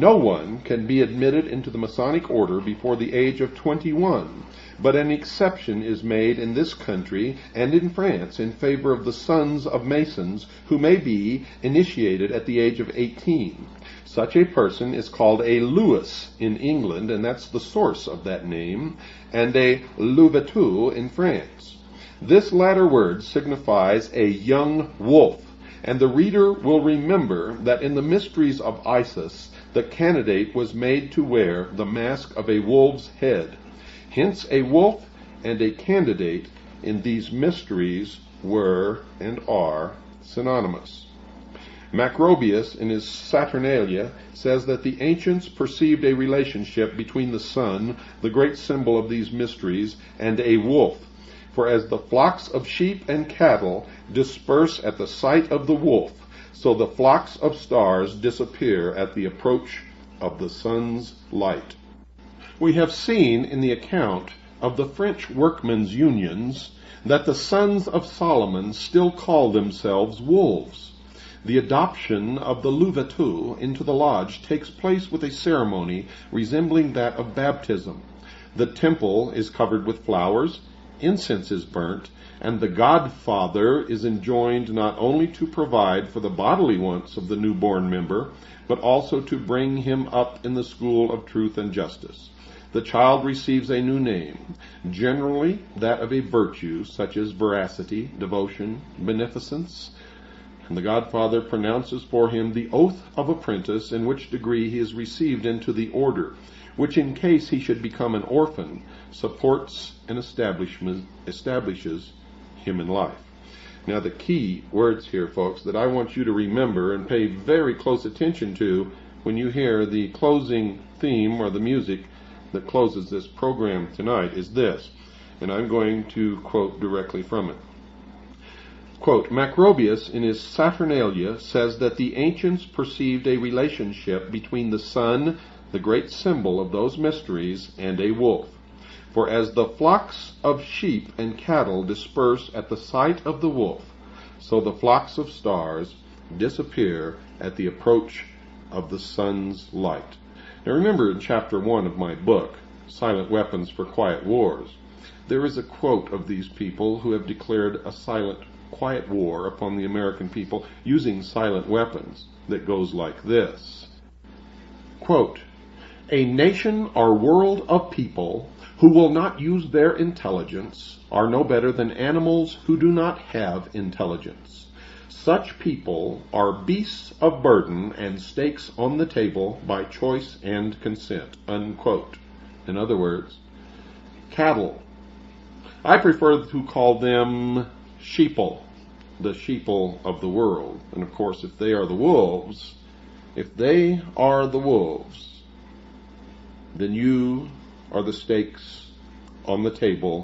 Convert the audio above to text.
No one can be admitted into the Masonic order before the age of 21, but an exception is made in this country and in France in favor of the sons of Masons who may be initiated at the age of 18. Such a person is called a Louis in England, and that's the source of that name, and a Louvetou in France. This latter word signifies a young wolf, and the reader will remember that in the mysteries of Isis, the candidate was made to wear the mask of a wolf's head. Hence, a wolf and a candidate in these mysteries were and are synonymous. Macrobius, in his Saturnalia, says that the ancients perceived a relationship between the sun, the great symbol of these mysteries, and a wolf. For as the flocks of sheep and cattle disperse at the sight of the wolf, so the flocks of stars disappear at the approach of the sun's light. We have seen in the account of the French workmen's unions that the sons of Solomon still call themselves wolves. The adoption of the Louvetou into the lodge takes place with a ceremony resembling that of baptism. The temple is covered with flowers, incense is burnt, and the godfather is enjoined not only to provide for the bodily wants of the newborn member, but also to bring him up in the school of truth and justice. The child receives a new name, generally that of a virtue such as veracity, devotion, beneficence, and the godfather pronounces for him the oath of apprentice, in which degree he is received into the order, which in case he should become an orphan, supports and establishes him in life. Now the key words here, folks, that I want you to remember and pay very close attention to when you hear the closing theme or the music that closes this program tonight is this, and I'm going to quote directly from it. Quote, Macrobius in his Saturnalia says that the ancients perceived a relationship between the sun, the great symbol of those mysteries, and a wolf. For as the flocks of sheep and cattle disperse at the sight of the wolf, so the flocks of stars disappear at the approach of the sun's light. Now remember in chapter 1 of my book, Silent Weapons for Quiet Wars, there is a quote of these people who have declared a silent, quiet war upon the American people using silent weapons that goes like this. Quote, a nation or world of people who will not use their intelligence are no better than animals who do not have intelligence. Such people are beasts of burden and stakes on the table by choice and consent. Unquote. In other words, cattle. I prefer to call them sheeple, the sheeple of the world. And of course, if they are the wolves, then you are the stakes on the table